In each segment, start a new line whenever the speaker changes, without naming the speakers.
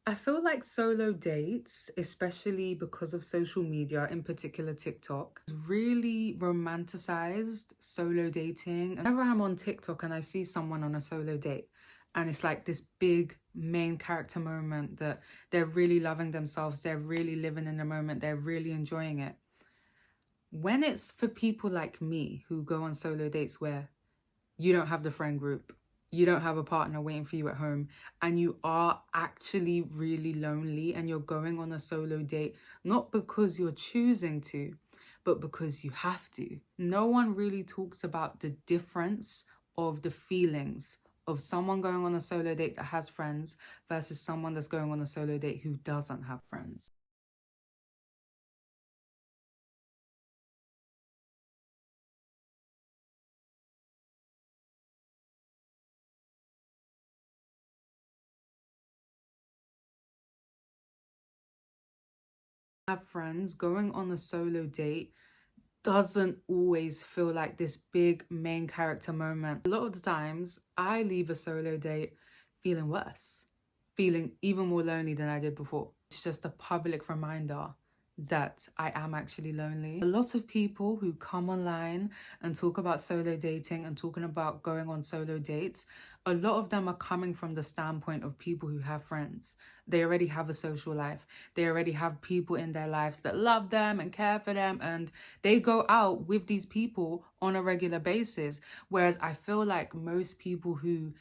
I feel like solo dates, especially because of social media, in particular TikTok, has really romanticized solo dating. Whenever I'm on TikTok and I see someone on a solo date, and it's like this big main character moment that they're really loving themselves, they're really living in the moment, they're really enjoying it. When it's for people like me who go on solo dates where you don't have the friend group, you don't have a partner waiting for you at home, and you are actually really lonely and you're going on a solo date, not because you're choosing to, but because you have to. No one really talks about the difference of the feelings of someone going on a solo date that has friends versus someone that's going on a solo date who doesn't have friends. Have friends, going on a solo date doesn't always feel like this big main character moment. A lot of the times, I leave a solo date feeling worse, feeling even more lonely than I did before. It's just a public reminder that I am actually lonely. A lot of people who come online and talk about solo dating and talking about going on solo dates, a lot of them are coming from the standpoint of people who have friends. They already have a social life. They already have people in their lives that love them and care for them, and they go out with these people on a regular basis. Whereas I feel like most people who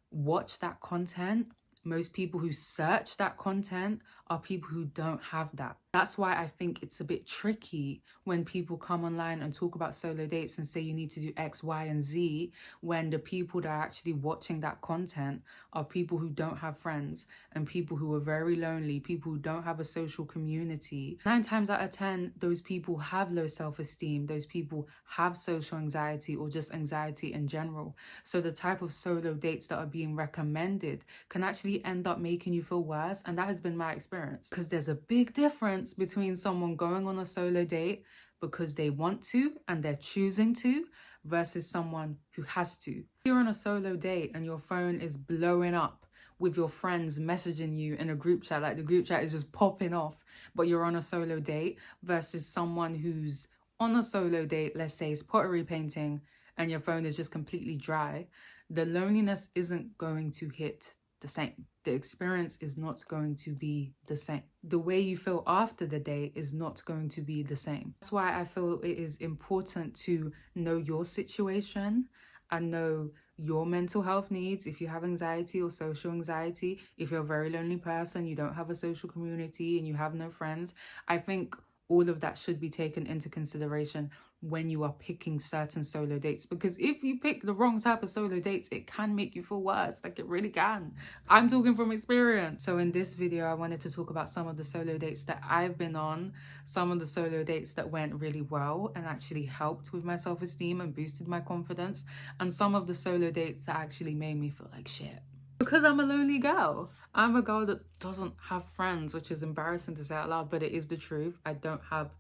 watch that content, most people who search that content are people who don't have that. That's why I think it's a bit tricky when people come online and talk about solo dates and say you need to do X, Y, and Z, when the people that are actually watching that content are people who don't have friends and people who are very lonely, people who don't have a social community. 9 times out of 10, those people have low self-esteem, those people have social anxiety or just anxiety in general. So the type of solo dates that are being recommended can actually end up making you feel worse, and that has been my experience. Because there's a big difference between someone going on a solo date because they want to and they're choosing to versus someone who has to. If you're on a solo date and your phone is blowing up with your friends messaging you in a group chat, like the group chat is just popping off, but you're on a solo date, versus someone who's on a solo date, let's say it's pottery painting, and your phone is just completely dry, the loneliness isn't going to hit the same. The experience is not going to be the same. The way you feel after the day is not going to be the same. That's why I feel it is important to know your situation and know your mental health needs. If you have anxiety or social anxiety, if you're a very lonely person, you don't have a social community and you have no friends, I think all of that should be taken into consideration when you are picking certain solo dates, because if you pick the wrong type of solo dates, it can make you feel worse. Like, it really can. I'm talking from experience. So in this video, I wanted to talk about some of the solo dates that I've been on, some of the solo dates that went really well and actually helped with my self-esteem and boosted my confidence, and some of the solo dates that actually made me feel like shit. Because I'm a lonely girl. I'm a girl that doesn't have friends, which is embarrassing to say out loud, but it is the truth. I don't have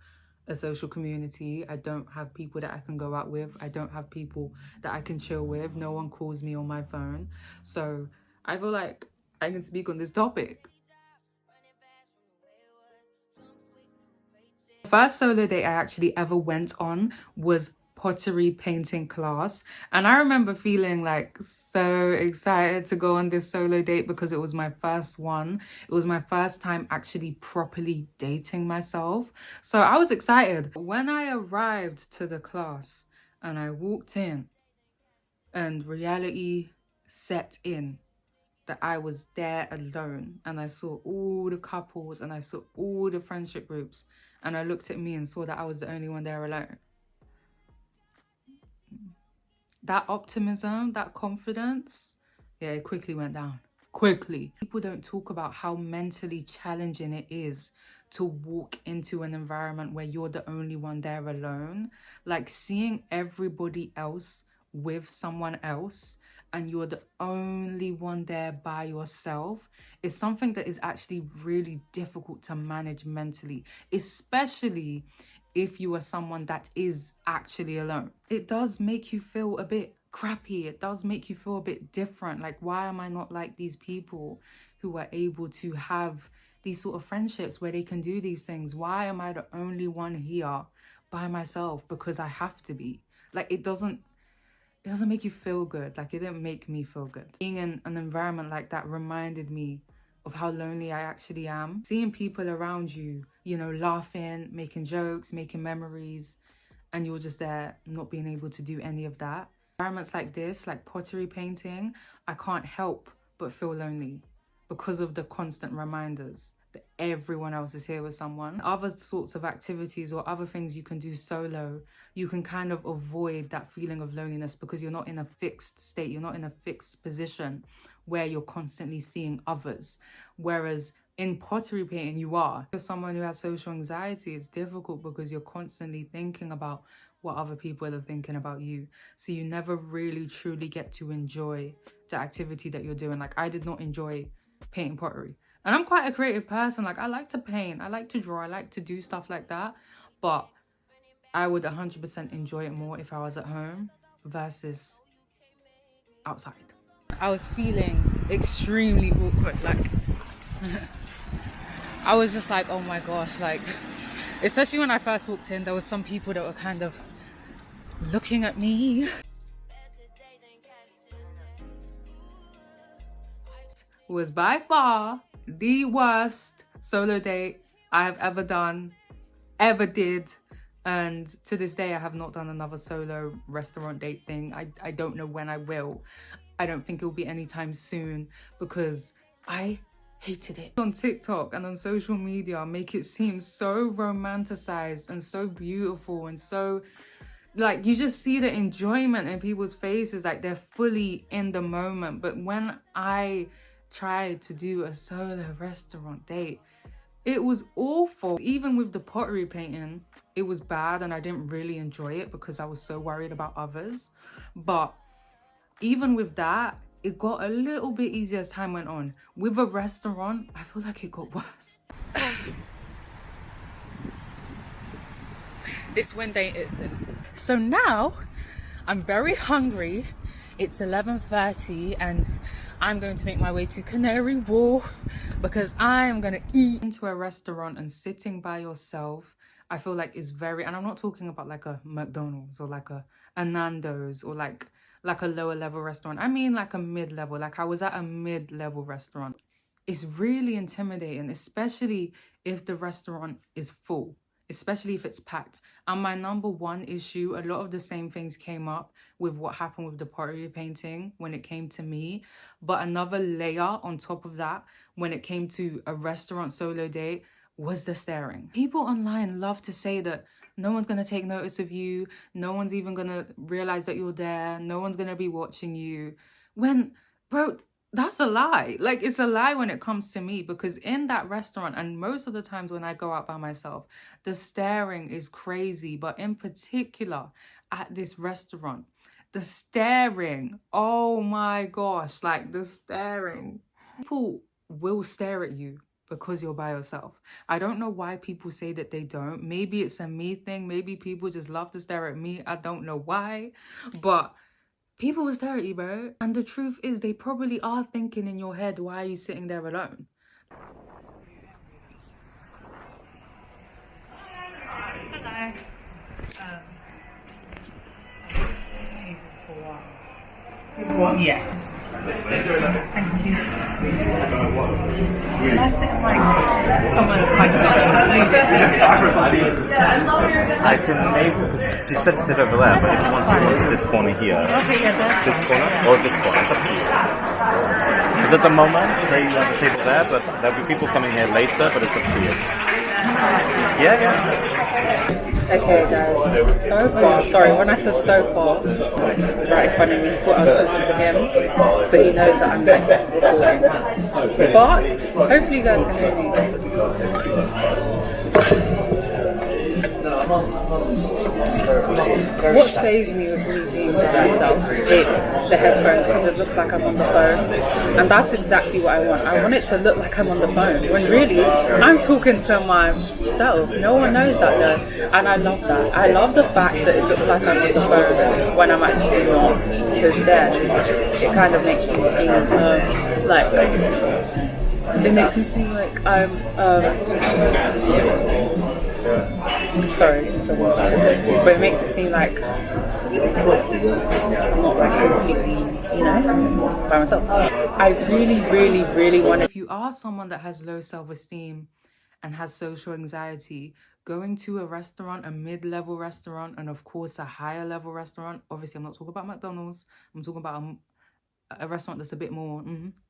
a social community. I don't have people that I can go out with. I don't have people that I can chill with. No one calls me on my phone. So I feel like I can speak on this topic. The first solo date I actually ever went on was pottery painting class, and I remember feeling like so excited to go on this solo date because it was my first one. It was my first time actually properly dating myself, so I was excited. When I arrived to the class and I walked in and reality set in, that I was there alone, and I saw all the couples and I saw all the friendship groups, and I looked at me and saw that I was the only one there alone. That optimism, that confidence, yeah, it quickly went down. Quickly. People don't talk about how mentally challenging it is to walk into an environment where you're the only one there alone. Like, seeing everybody else with someone else and you're the only one there by yourself is something that is actually really difficult to manage mentally, especially if you are someone that is actually alone. It does make you feel a bit crappy. It does make you feel a bit different. Like, why am I not like these people who are able to have these sort of friendships where they can do these things. Why am I the only one here by myself because I have to be? Like, it doesn't make you feel good. Like, it didn't make me feel good. Being in an environment like that reminded me of how lonely I actually am. Seeing people around you, you know, laughing, making jokes, making memories, and you're just there not being able to do any of that. Environments like this, like pottery painting, I can't help but feel lonely because of the constant reminders that everyone else is here with someone. Other sorts of activities or other things you can do solo, you can kind of avoid that feeling of loneliness because you're not in a fixed state, you're not in a fixed position where you're constantly seeing others. Whereas in pottery painting, you are. For someone who has social anxiety, it's difficult because you're constantly thinking about what other people are thinking about you. So you never really truly get to enjoy the activity that you're doing. Like, I did not enjoy painting pottery. And I'm quite a creative person. Like, I like to paint, I like to draw, I like to do stuff like that. But I would 100% enjoy it more if I was at home versus outside. I was feeling extremely awkward. Like, I was just like, oh my gosh, like, especially when I first walked in, there was some people that were kind of looking at me. It was by far the worst solo date I have ever done, ever did. And to this day, I have not done another solo restaurant date thing. I don't know when I will. I don't think it will be anytime soon because I hated it. On TikTok and on social media make it seem so romanticized and so beautiful and so, like, you just see the enjoyment in people's faces, like they're fully in the moment. But when I tried to do a solo restaurant date, it was awful. Even with the pottery painting, it was bad and I didn't really enjoy it because I was so worried about others. But even with that, it got a little bit easier as time went on. With a restaurant, I feel like it got worse. This Wednesday is this. So now I'm very hungry. It's 11:30 and I'm going to make my way to Canary Wharf because I am going to eat. Into a restaurant and sitting by yourself, I feel like is very, and I'm not talking about like a McDonald's or like a Nando's or like a lower level restaurant. I mean like a mid-level. Like, I was at a mid-level restaurant. It's really intimidating, especially if the restaurant is full, especially if it's packed. And my number one issue, a lot of the same things came up with what happened with the pottery painting when it came to me. But another layer on top of that, when it came to a restaurant solo date, was the staring. People online love to say that no one's gonna take notice of you, no one's even gonna realize that you're there, no one's gonna be watching you. When, bro, that's a lie. Like, it's a lie when it comes to me, because in that restaurant, and most of the times when I go out by myself, the staring is crazy. But in particular at this restaurant, the staring, oh my gosh, like the staring. People will stare at you because you're by yourself. I don't know why people say that they don't. Maybe it's a me thing. Maybe people just love to stare at me. I don't know why, but people will stare at you, bro. And the truth is, they probably are thinking in your head, why are you sitting there alone? Hello. Table for one. Yes. Thank you. Can I sit like someone's like
I can maybe, because you said sit over there, but if you want to go to this corner here,
okay, yeah,
this corner or this corner, it's up to you. Because at the moment, they have a table there, but there'll be people coming here later, but it's up to you. Yeah.
Okay guys, so far, sorry, when I said so far, right in front of me, I thought I was talking to him, so he knows that I'm like recording. But hopefully you guys can hear me. What saves me with me being by myself, it's the headphones, because it looks like I'm on the phone, and that's exactly what I want. I want it to look like I'm on the phone, when really, I'm talking to myself. No one knows that though, and I love that. I love the fact that it looks like I'm on the phone when I'm actually not, because then it kind of makes me seem like It makes me seem like I'm sorry, but it makes it seem like I'm not like completely, you know, by myself. I really want. If you are someone that has low self-esteem and has social anxiety, going to a restaurant, a mid-level restaurant, and of course a higher level restaurant, obviously I'm not talking about McDonald's, I'm talking about a restaurant that's a bit more,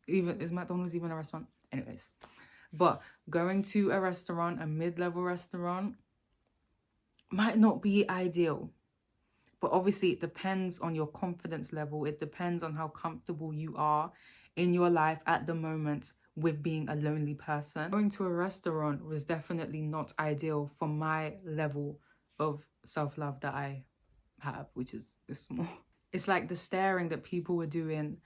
even, is McDonald's even a restaurant? Anyways, but going to a restaurant, a mid-level restaurant, might not be ideal. But obviously it depends on your confidence level. It depends on how comfortable you are in your life at the moment with being a lonely person. Going to a restaurant was definitely not ideal for my level of self-love that I have, which is small. It's like the staring that people were doing.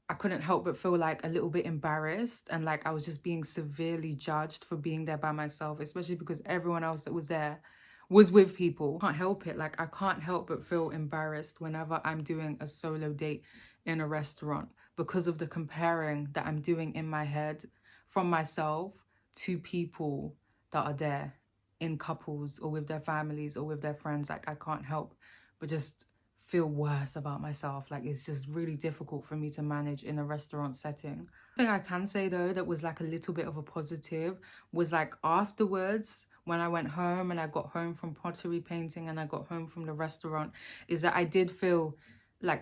I couldn't help but feel like a little bit embarrassed and like I was just being severely judged for being there by myself, especially because everyone else that was there was with people. I can't help it. Like I can't help but feel embarrassed whenever I'm doing a solo date in a restaurant because of the comparing that I'm doing in my head from myself to people that are there in couples or with their families or with their friends. Like I can't help but just feel worse about myself. Like it's just really difficult for me to manage in a restaurant setting. The thing I can say though that was like a little bit of a positive was like afterwards when I went home and I got home from pottery painting and I got home from the restaurant, is that I did feel a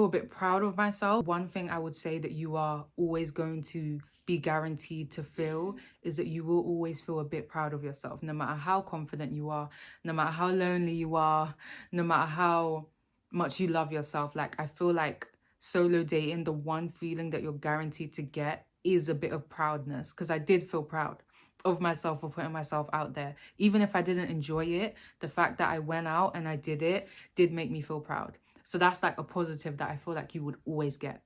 bit proud of myself. One thing I would say that you are always going to be guaranteed to feel is that you will always feel a bit proud of yourself, no matter how confident you are, no matter how lonely you are, no matter how much you love yourself. Like I feel like solo dating, the one feeling that you're guaranteed to get is a bit of proudness, because I did feel proud of myself for putting myself out there. Even if I didn't enjoy it, the fact that I went out and I did it did make me feel proud. So that's like a positive that I feel like you would always get.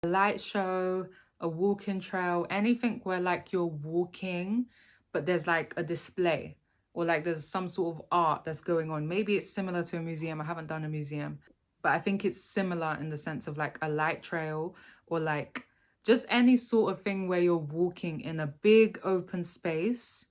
A light show, a walking trail, anything where like you're walking, but there's like a display or like there's some sort of art that's going on. Maybe it's similar to a museum. I haven't done a museum, but I think it's similar in the sense of like a light trail or like just any sort of thing where you're walking in a big open space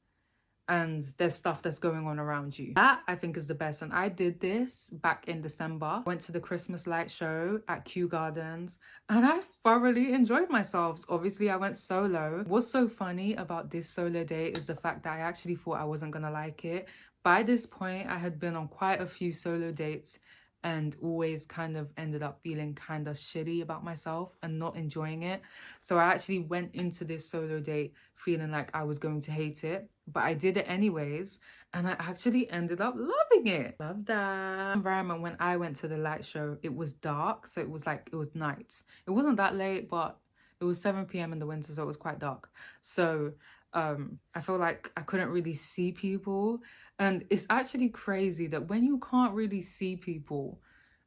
and there's stuff that's going on around you. That I think is the best. And I did this back in December. Went to the Christmas light show at Kew Gardens and I thoroughly enjoyed myself. Obviously I went solo. What's so funny about this solo date is the fact that I actually thought I wasn't gonna like it. By this point I had been on quite a few solo dates and always kind of ended up feeling kind of shitty about myself and not enjoying it. So I actually went into this solo date feeling like I was going to hate it, but I did it anyways, and I actually ended up loving it. Love that environment. When I went to the light show, it was dark, so it was night. It wasn't that late, but it was 7 p.m. in the winter, so it was quite dark. So I feel like I couldn't really see people. And it's actually crazy that when you can't really see people,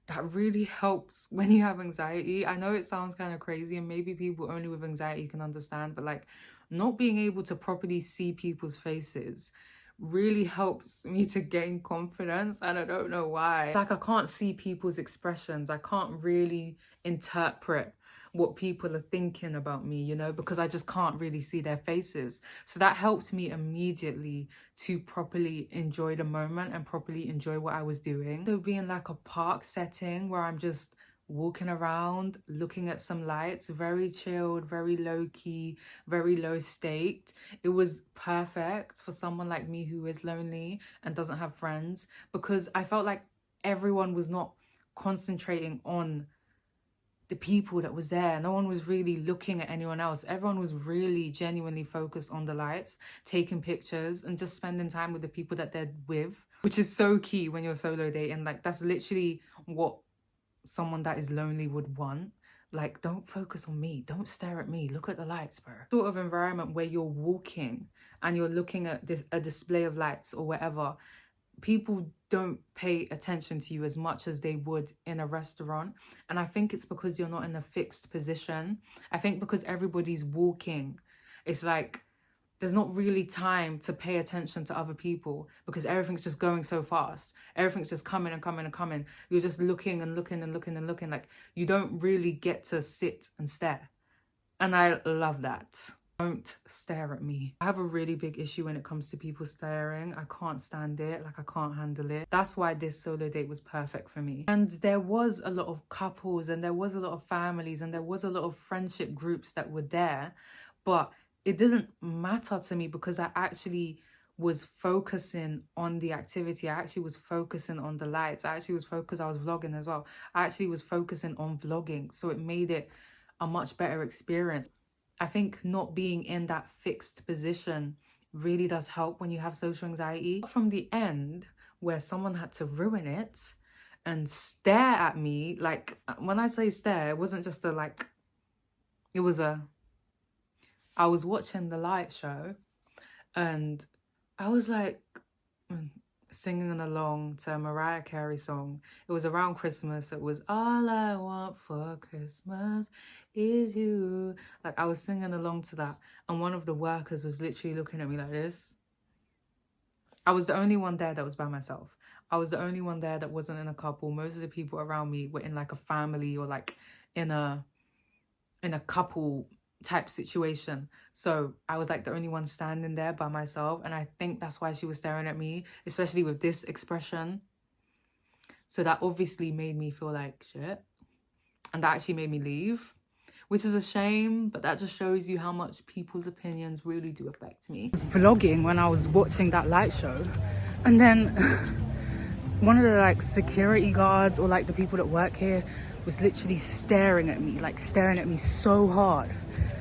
that really helps when you have anxiety. I know it sounds kind of crazy and maybe people only with anxiety can understand, but like not being able to properly see people's faces really helps me to gain confidence, and I don't know why. Like I can't see people's expressions. I can't really interpret what people are thinking about me, you know, because I just can't really see their faces. So that helped me immediately to properly enjoy the moment and properly enjoy what I was doing. So being like a park setting where I'm just walking around, looking at some lights, very chilled, very low-key, very low staked. It was perfect for someone like me who is lonely and doesn't have friends, because I felt like everyone was not concentrating on the people that was there. No one was really looking at anyone else. Everyone was really genuinely focused on the lights, taking pictures and just spending time with the people that they're with, which is so key when you're solo dating. Like that's literally what someone that is lonely would want. Like, don't focus on me, don't stare at me, look at the lights, bro. Sort of environment where you're walking and you're looking at a display of lights or whatever, people don't pay attention to you as much as they would in a restaurant. And I think it's because you're not in a fixed position. I think because everybody's walking, it's like there's not really time to pay attention to other people because everything's just going so fast. Everything's just coming and coming and coming. You're just looking and looking and looking and looking. Like, you don't really get to sit and stare. And I love that. Don't stare at me. I have a really big issue when it comes to people staring. I can't stand it. Like, I can't handle it. That's why this solo date was perfect for me. And there was a lot of couples and there was a lot of families and there was a lot of friendship groups that were there. But it didn't matter to me because I actually was focusing on the activity. I actually was focusing on the lights. I was vlogging as well. I actually was focusing on vlogging. So it made it a much better experience. I think not being in that fixed position really does help when you have social anxiety. From the end, where someone had to ruin it and stare at me, like, when I say stare, it wasn't just I was watching the light show and I was like singing along to a Mariah Carey song. It was around Christmas. It was all I want for Christmas is you. Like, I was singing along to that and one of the workers was literally looking at me like this. I was the only one there that was by myself. I was the only one there that wasn't in a couple. Most of the people around me were in like a family or like in a couple type situation. So I was like the only one standing there by myself, and I think that's why she was staring at me, especially with this expression. So that obviously made me feel like shit, and that actually made me leave, which is a shame, but that just shows you how much people's opinions really do affect me. I was vlogging when I was watching that light show, and then one of the like security guards or like the people that work here was literally staring at me so hard,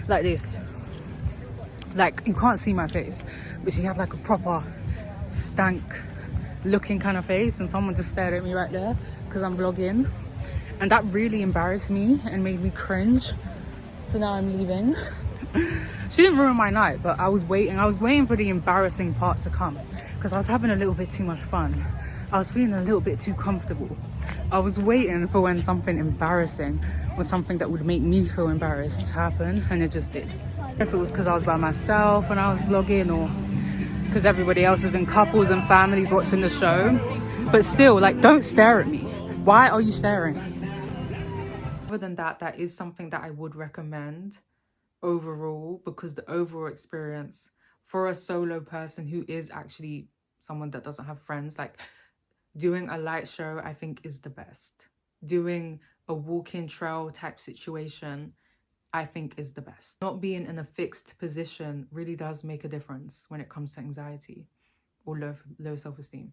like this. Like, you can't see my face, but she had like a proper stank looking kind of face, and someone just stared at me right there because I'm vlogging, and that really embarrassed me and made me cringe. So now I'm leaving. She didn't ruin my night, but I was waiting for the embarrassing part to come because I was having a little bit too much fun. I was feeling a little bit too comfortable. I was waiting for when something embarrassing or something that would make me feel embarrassed happen, and it just did. If it was because I was by myself and I was vlogging, or because everybody else is in couples and families watching the show. But still, like, don't stare at me. Why are you staring? Other than that, that is something that I would recommend overall, because the overall experience for a solo person who is actually someone that doesn't have friends, like, doing a light show, I think, is the best. Doing a walk-in trail type situation, I think, is the best. Not being in a fixed position really does make a difference when it comes to anxiety or low self-esteem,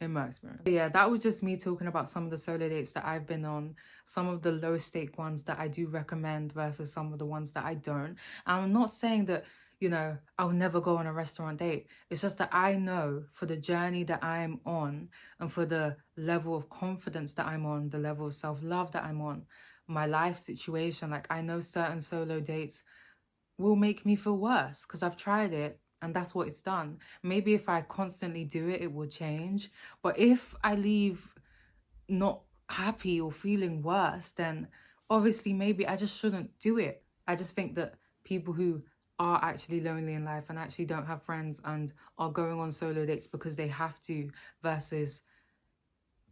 in my experience. But yeah, that was just me talking about some of the solo dates that I've been on, some of the low stake ones that I do recommend versus some of the ones that I don't. And I'm not saying that, you know, I'll never go on a restaurant date. It's just that I know for the journey that I'm on and for the level of confidence that I'm on, the level of self-love that I'm on, my life situation, like, I know certain solo dates will make me feel worse because I've tried it and that's what it's done. Maybe if I constantly do it, it will change. But if I leave not happy or feeling worse, then obviously maybe I just shouldn't do it. I just think that people who are actually lonely in life and actually don't have friends and are going on solo dates because they have to, versus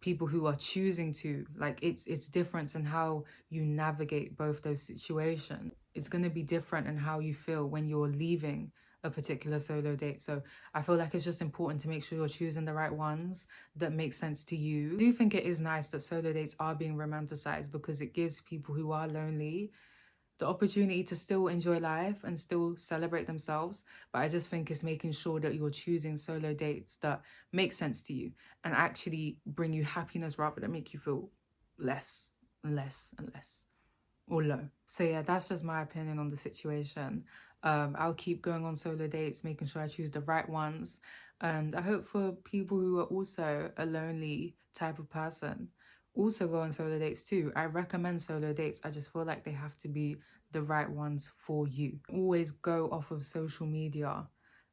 people who are choosing to, like, it's different in how you navigate both those situations. It's going to be different in how you feel when you're leaving a particular solo date. So I feel like it's just important to make sure you're choosing the right ones that make sense to you. I do think it is nice that solo dates are being romanticized because it gives people who are lonely the opportunity to still enjoy life and still celebrate themselves. But I just think it's making sure that you're choosing solo dates that make sense to you and actually bring you happiness rather than make you feel less and less and less or low. So yeah, that's just my opinion on the situation. I'll keep going on solo dates, making sure I choose the right ones. And I hope for people who are also a lonely type of person also go on solo dates too. I recommend solo dates. I just feel like they have to be the right ones for you. Always go off of social media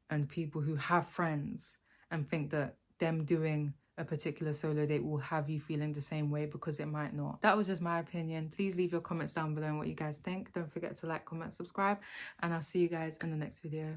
and people who have friends and think that them doing a particular solo date will have you feeling the same way, because it might not. That was just my opinion. Please leave your comments down below on what you guys think. Don't forget to like, comment, subscribe, and I'll see you guys in the next video.